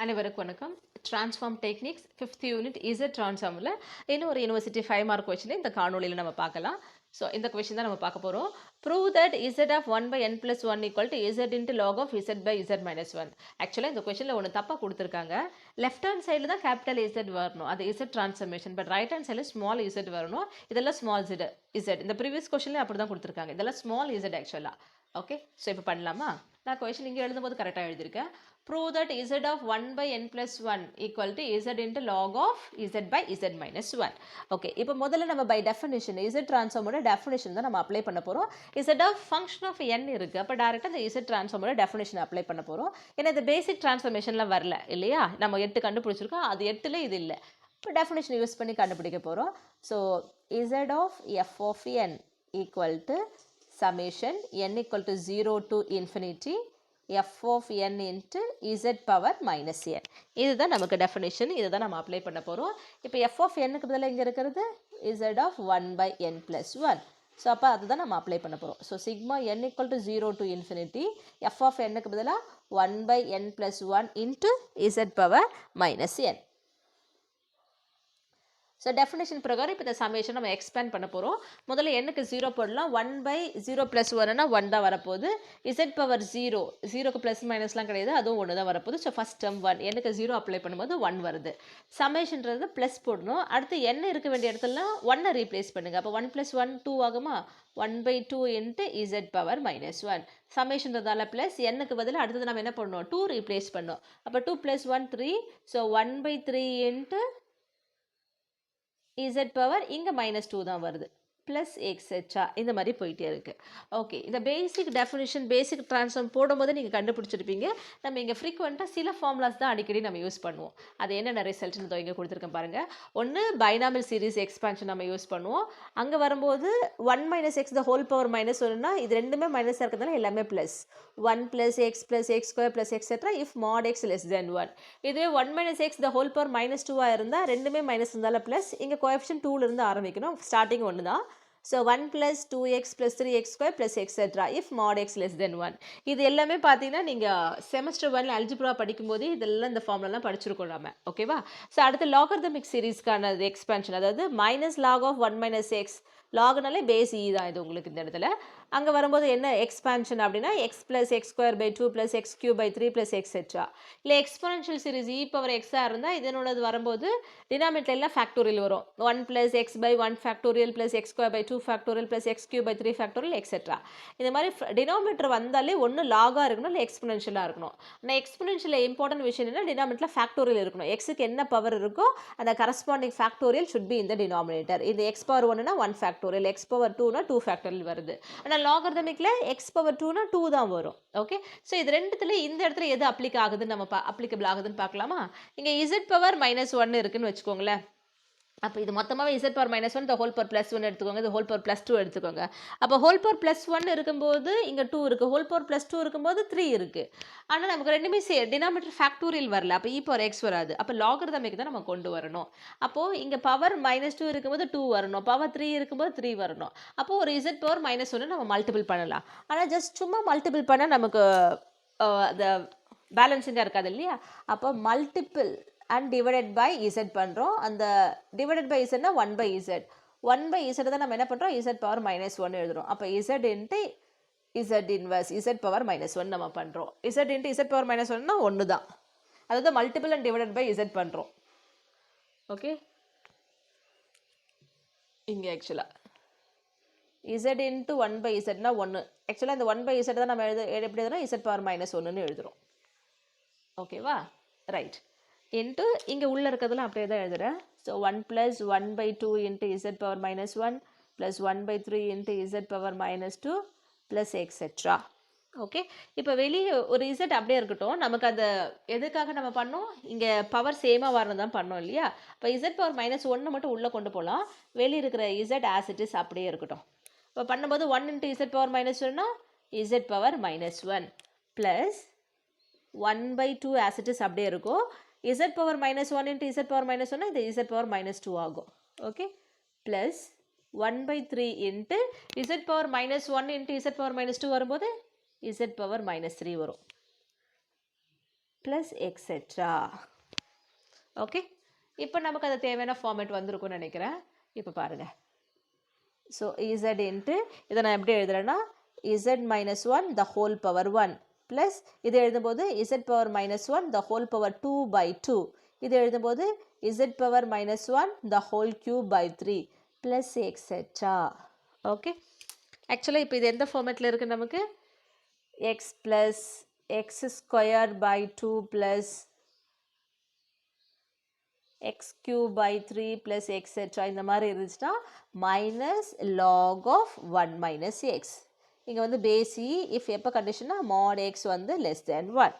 அனைவருக்கும் வணக்கம். Transform techniques 5th unit Z டிரான்ஸ்ஃபார்மில் இன்னும் ஒரு யூனிவர்சிட்டி 5 மார்க் கொஸ்டின் இந்த காணொலியில் நம்ம பார்க்கலாம். ஸோ இந்த கொஸ்டின் தான் நம்ம பார்க்க போகிறோம். Prove that z of 1/n+1 equal to z into log of z by z minus 1. ஆக்சுவலாக இந்த கொஸ்டினில் ஒன்று தப்பாக கொடுத்துருக்காங்க. லெஃப்ட் ஹேண்ட் சைடில் தான் கேபிட்டல் இசட் வரணும், அது Z transformation. But right hand சைடில் ஸ்மால் இசட் வரணும். இதெல்லாம் ஸ்மால் இசட். இந்த ப்ரீவியஸ் கொஸ்டின்லேயே அப்படி தான் கொடுத்துருக்காங்க. இதெல்லாம் ஸ்மால் இசட் ஆக்சுவலாக. ஓகே, ஸோ இப்போ பண்ணலாமா? நான் கொஸ்டின் இங்கே எழுதும்போது கரெக்டாக எழுதியிருக்கேன். Prove that z of 1/n+1 equal to z into log of z by z minus 1. Okay, இப்போ முதல்ல நம்ம by definition z transform ஓட definition தான் நம்ம அப்ளை பண்ண போறோம். z of function of n இருக்கு. அப்ப டைரக்ட்டா இந்த z transform ஓட definition அப்ளை பண்ண போறோம். ஏன்னா இது பேசிக் டிரான்ஸ்ஃபர்மேஷன்ல வரல இல்லையா? நம்ம 8 கண்டுபிடிச்சிருக்கோம். அது 8ல இது இல்ல. இப்போ definition யூஸ் பண்ணி கண்டுபிடிக்க போறோம். So z of f of n equal to summation n equal to 0 to infinity f of n into z power minus n. இதுதான் நமக்கு definition. இதுதான் நம்ம அப்ளை பண்ண போறோம். இப்போ f of n க்கு பதிலா இங்க இருக்கிறது z of 1/n+1. ஸோ அப்போ அதுதான் நம்ம அப்ளை பண்ண போறோம். So sigma n equal to 0 to infinity f of n க்கு பதிலா 1/n+1 into z power minus n. So definition பிரகாரம் இப்போ இந்த சமேஷன் நம்ம எக்ஸ்பேண்ட் பண்ண போகிறோம். முதல்ல எண்ணுக்கு 0 போடலாம். 1/0+1னா 1 தான் வரப்போகுது. z பவர் 0, 0க்கு ப்ளஸ் மைனஸ்லாம் கிடையாது, அதுவும் 1 தான் வரப்போகுது. ஸோ ஃபஸ்ட் டேர்ம் 1, எண்ணுக்கு 0 அப்ளை பண்ணும்போது 1 வருது. சமேஷன்றது ப்ளஸ் போடணும். அடுத்து n இருக்க வேண்டிய இடத்துலலாம் 1 ரீப்ளேஸ் பண்ணுங்கள். அப்போ 1 + 1 2 ஆகுமா? 1/2 into z பவர் minus 1. சமேஷன்றதால ப்ளஸ் எண்ணுக்கு பதில் அடுத்தது நம்ம என்ன பண்ணணும்? 2 ரீப்ளேஸ் பண்ணோம். அப்போ 2 + 1 3. ஸோ 1/3 into z பவர் இங்கே -2 தான் வருது, ப்ளஸ் எக்ஸெட்ரா இந்த மாதிரி போயிட்டே இருக்குது. ஓகே, இந்த பேசிக் டெஃபினிஷன் பேசிக் ட்ரான்ஸ்ஃபார்ம் போடும்போது நீங்கள் கண்டுபிடிச்சிருப்பீங்க. நம்ம இங்கே ஃப்ரீக்வெண்ட்டாக சில ஃபார்முலாஸ் தான் அடிக்கடி நம்ம யூஸ் பண்ணுவோம். அது என்னென்ன ரிசல்ட்னு இங்கே கொடுத்துருக்கேன் பாருங்கள். ஒன்று பைனாமியல் சீரிஸ் எக்ஸ்பான்ஷன் நம்ம யூஸ் பண்ணுவோம். அங்கே வரும்போது 1 - x the whole power -1னா இது ரெண்டுமே மைனஸாக இருக்கிறதுனால எல்லாமே plus 1 + x + x² + etcetera if mod x less than 1. இதுவே 1 - x the whole power -2 இருந்தால் ரெண்டுமே மைனஸ் இருந்தாலும் ப்ளஸ். இங்கே கோஎஃபிஷியன்ட் 2லேருந்து ஆரம்பிக்கணும். ஸ்டார்டிங் ஒன்று தான். So 1 + 2x + 3x² + etc. if mod x less than 1. இது எல்லாமே பார்த்தீங்கன்னா நீங்கள் செமஸ்டர் 1 அல்ஜிப்ரா படிக்கும்போது இதெல்லாம் இந்த ஃபார்ம்லாம் படிச்சிருக்கோம் நாம. ஓகேவா? ஸோ அடுத்து லாகர்தமிக் சீரீஸ்க்கான எக்ஸ்பென்ஷன், அதாவது -log of 1 - x. லாக்னாலே பேஸ் இ தான் இது உங்களுக்கு இந்த இடத்துல. அங்கே வரும்போது என்ன எக்ஸ்பான்ஷன் அப்படின்னா x + x²/2 + x³/3 + எக்ஸெட்ரா. இல்லை எக்ஸ்போனன்ஷியல் சீரிஸ் e பவர் எக்ஸாக இருந்தால் இதனோடது வரும்போது டினாமினேட்டர் எல்லாம் ஃபேக்டோரியல் வரும். 1 + x/1 factorial + x²/2 factorial + x³/3 factorial etcetera. இந்த மாதிரி டினாமினேட்டர் வந்தாலே ஒன்று லாகாக இருக்கணும், இல்லை எக்ஸ்போனன்ஷியலாக இருக்கணும். ஆனால் எக்ஸ்போனன்ஷியல் இம்பார்ட்டன்ட் விஷயம் என்ன, டினாமினேட்டரில் ஃபேக்டோரியல் இருக்கணும். எக்ஸுக்கு என்ன பவர் இருக்கோ அந்த கரஸ்பாண்டிங் ஃபேக்டோரியல் ஷுட் பி இந்த டினாமினேட்டர். இது x பவர் 1னா 1 ஃபேக்டோரியல், x பவர் 2னா 2 ஃபேக்டோரியல் வருது. ஆனால் லாகர்தமிக்ல x பவர் 2னா 2 தான் வரும். ஓகே, ஸோ இது ரெண்டுத்துல இந்த இடத்துல எது அப்ளிக் ஆகுதுன்னு நம்ம அப்ளிகபிள் ஆகுதுன்னு பார்க்கலாமா? இங்கே z பவர் -1 இருக்குன்னு வச்சுக்கோங்களேன். அப்போ இது மொத்தமாகவே z power -1 the whole power +1 எடுத்துக்கோங்க, இது whole power +2 எடுத்துக்கோங்க. அப்போ whole power +1 இருக்கும்போது இங்கே 2 இருக்குது, whole power +2 இருக்கும்போது 3 இருக்குது. ஆனால் நமக்கு ரெண்டுமே டினாமினேட்டர் ஃபேக்டோரியல் வரல, அப்போ e பவர் x வராது. அப்போ லாகர்தமிக் தான் நம்ம கொண்டு வரணும். அப்போது இங்கே பவர் -2 இருக்கும்போது 2 வரணும், பவர் 3 இருக்கும்போது 3 வரணும். அப்போது ஒரு z பவர் -1 நம்ம மல்டிபிள் பண்ணலாம். ஆனால் ஜஸ்ட் சும்மா மல்டிபிள் பண்ணால் நமக்கு அந்த பேலன்ஸிங்காக இருக்காது இல்லையா? அப்போ multiple and divided by z பண்ணுறோம். அந்த divided by z னா 1/z. 1/z தான் நம்ம என்ன பண்ணுறோம்? z பவர் -1 எழுதுகிறோம். அப்போ z into z inverse, z power -1 நம்ம பண்ணுறோம். z into z பவர் -1னா 1 தான். அதாவது multiple and divided by z பண்ணுறோம். ஓகே, இங்கே ஆக்சுவலாக z into 1/zனா 1. ஆக்சுவலாக இந்த 1/z தான் நம்ம எப்படி எழுதுறோம்? z பவர் -1ன்னு எழுதுகிறோம். ஓகேவா? ரைட். இன்ட்டு இங்கே உள்ளே இருக்கிறதுலாம் அப்படியே தான் எழுதுகிறேன். So 1 + 1/2 into z power -1 + 1/3 into z power -2 + etcetera. Okay, இப்போ வெளியே ஒரு z அப்படியே இருக்கட்டும். நமக்கு அந்த எதுக்காக நம்ம பண்ணோம்? இங்கே பவர் சேமாக வரணும் தான் பண்ணோம் இல்லையா? இப்போ z பவர் -1 மட்டும் உள்ளே கொண்டு போகலாம். வெளியே இருக்கிற z as it is அப்படியே இருக்கட்டும். இப்போ பண்ணும்போது 1 into z பவர் -1னா z power -1 plus 1/2 as it is அப்படியே இருக்கும். z power -1 into z power -1 இது z பவர் -2 ஆகும். Okay, plus 1/3 into z power -1 into z power -2 வரும்போது z பவர் -3 வரும். Plus etcetera. ஓகே, இப்போ நமக்கு அது தேவையான ஃபார்மேட் வந்திருக்கும்னு நினைக்கிறேன். இப்போ பாருங்கள். ஸோ இசட் இன்ட்டு இதை நான் எப்படி எழுதுறேன்னா Z minus one the whole power one plus இது எழுதும்போது Z power minus one the whole power 2/2. இது எழுதும்போது Z power minus one the whole cube by 3 plus etcetera. Okay, ஆக்சுவலாக இப்போ இது எந்த ஃபார்மேட்டில் இருக்குது நமக்கு X plus X square by 2 plus x cube by 3 plus etc. இந்த மாதிரி இருந்துச்சுன்னா minus log of 1 minus x. இங்கே வந்து base e if எப்போ கண்டிஷன்னா mod x வந்து less than 1.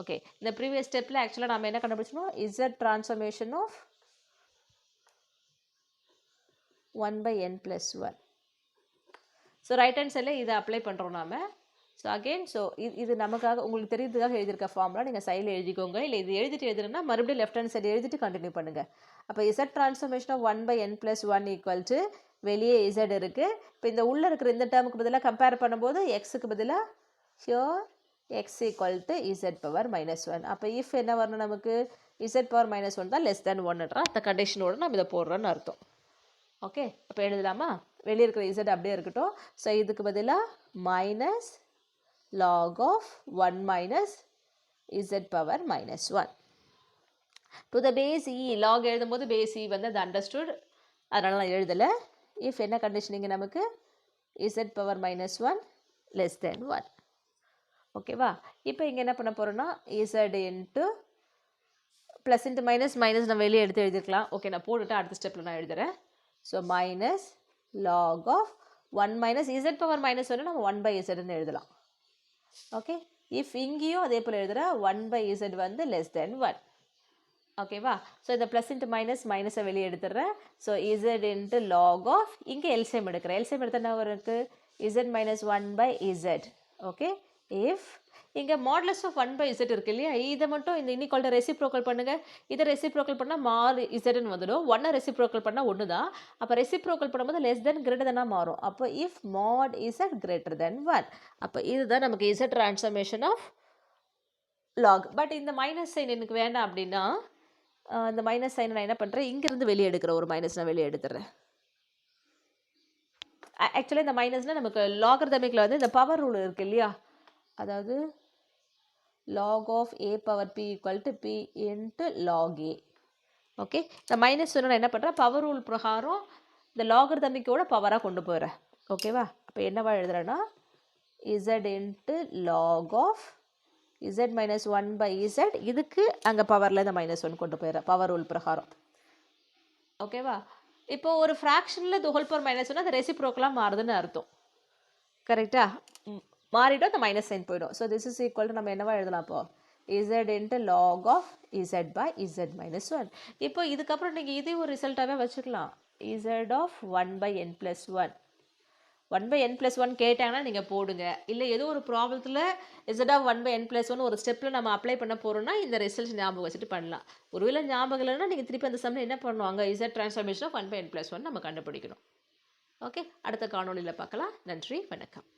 ஓகே, இந்த ப்ரீவியஸ் ஸ்டெப்பில் ஆக்சுவலாக நம்ம என்ன கண்டுபிடிச்சோம் z transformation of 1 by n plus 1. So right hand சைடில் இதை அப்ளை பண்ணுறோம் நாம். ஸோ அகெயின் இது நமக்காக உங்களுக்கு தெரியுறதுக்காக எழுதியிருக்க ஃபார்முலா நீங்கள் சைடில் எழுதிக்கோங்க. இல்லை இது எழுதிட்டு எழுதுனா மறுபடியும் லெஃப்ட் ஹேண்ட் சைடு எழுதிட்டு கண்டினியூ பண்ணுங்கள். அப்போ z transformation of 1 by n plus 1 equal to வெளியே இசட் இருக்குது. இப்போ இந்த உள்ளே இருக்கிற இந்த டேர்முக்கு பதிலாக கம்பேர் பண்ணும்போது எக்ஸுக்கு பதிலாக here X equal to Z power minus 1. அப்போ இஃப் என்ன வரணும் நமக்கு இசட் பவர் மைனஸ் 1 தான் லெஸ் தேன் 1ன்றா அந்த கண்டிஷனோடு நம்ம இதை போடுறோன்னு அர்த்தம். ஓகே, அப்போ எழுதலாமா? வெளியே இருக்கிற இசட் அப்படியே இருக்கட்டும். ஸோ இதுக்கு பதிலாக minus log of 1 minus z power minus 1 to the base e. log எழுதும்போது base e வந்து அது understood, அதனால நான் எழுதலை. if என்ன கண்டிஷனிங்க நமக்கு z power minus 1 less than 1. ஓகேவா? இப்போ இங்கே என்ன பண்ண போகிறோன்னா z into plus into minus minus நம்ம வெளியே எடுத்து எழுதிருக்கலாம். ஓகே, நான் போட்டுட்டு அடுத்த ஸ்டெப்பில் நான் எழுதுகிறேன். So minus log of 1 minus z power minus 1 நம்ம 1 by zன்னு எழுதலாம். ஓகே, இஃப் இங்கேயும் அதே போல் எழுதுகிற 1 by z வந்து லெஸ் தென் 1. ஓகேவா? ஸோ இந்த ப்ளஸ் இன்ட்டு மைனஸ் மைனஸை வெளியே எடுத்துடுறேன். So z into log of இங்கே எல்சிஎம் எடுக்கிறேன். எல்சிஎம் எடுத்த என்ன இருக்கு z minus 1 by z. Okay, if இங்கே மாடுலஸ் ஆஃப் 1 by z இருக்கு இல்லையா, இதை மட்டும் இந்த இன்இக்வாலிட்டி ரெசிப்ரோக்கல் பண்ணுங்கள். இதை ரெசிப்ரோக்கல் பண்ணால் மாறு இசட்னு வந்துடும். 1 ரெசிப்ரோக்கல் பண்ணால் 1 தான். அப்போ ரெசிப்ரோக்கல் பண்ணும்போது லெஸ் தென் கிரேட்டர் தென்னாக மாறும். அப்போ if mod z greater than 1. அப்போ இதுதான் நமக்கு z transformation of log. But இந்த மைனஸ் சைன் எனக்கு வேண்டாம் அப்படின்னா இந்த மைனஸ் சைன் நான் என்ன பண்ணுறேன், இங்கேருந்து வெளியே எடுக்கிறேன். ஒரு மைனஸ் நான் வெளியே எடுத்துடுறேன். ஆக்சுவலாக இந்த மைனஸ்னால் நமக்கு லாகர்தமிக்கில் வந்து இந்த பவர் ரூல் இருக்குது இல்லையா, அதாவது log of a power p equal to p into log a. Okay, இந்த மைனஸ் சொன்னால் என்ன பண்ணுறேன், பவர் ரூல் பிரகாரம் இந்த லாகர்தமிக்கோட பவராக கொண்டு போயிடுறேன். ஓகேவா? அப்போ என்னவா எழுதுறேன்னா z into log of z minus 1 by z. இதுக்கு அங்கே பவரில் இந்த மைனஸ் 1 கொண்டு போயிடுறேன் பவர் ரூல் பிரகாரம். ஓகேவா? இப்போ ஒரு ஃப்ராக்ஷனில் தி ஹோல் பவர் மைனஸ் 1 அது ரெசிப்ரோக்கலாக மாறுதுன்னு அர்த்தம். கரெக்டா? மாறிடும், அந்த மைனஸ் சைன் போயிடும். So this is equal to நம்ம என்னவா எழுதலாம் இப்போ z into log of z by z minus 1. இப்போ இதுக்கப்புறம் நீங்கள் இதே ஒரு ரிசல்ட்டாகவே வச்சுக்கலாம். z of 1 by n plus 1. 1 by n plus 1 கேட்டாங்கன்னா நீங்கள் போடுங்க. இல்லை ஏதோ ஒரு ப்ராப்ளத்தில் z of 1 by n plus 1 ஒரு ஸ்டெப்பில் நம்ம அப்ளை பண்ண போகிறோம்னா இந்த ரிசல்ட் ஞாபகம் வச்சுட்டு பண்ணலாம். ஒருவேளை ஞாபகம் இல்லைன்னா நீங்கள் திருப்பி அந்த சம்மில் என்ன பண்ணுவாங்க, z transformation of 1 by n plus 1 நம்ம கண்டுபிடிக்கணும். ஓகே, அடுத்த காணொலியில் பார்க்கலாம். நன்றி, வணக்கம்.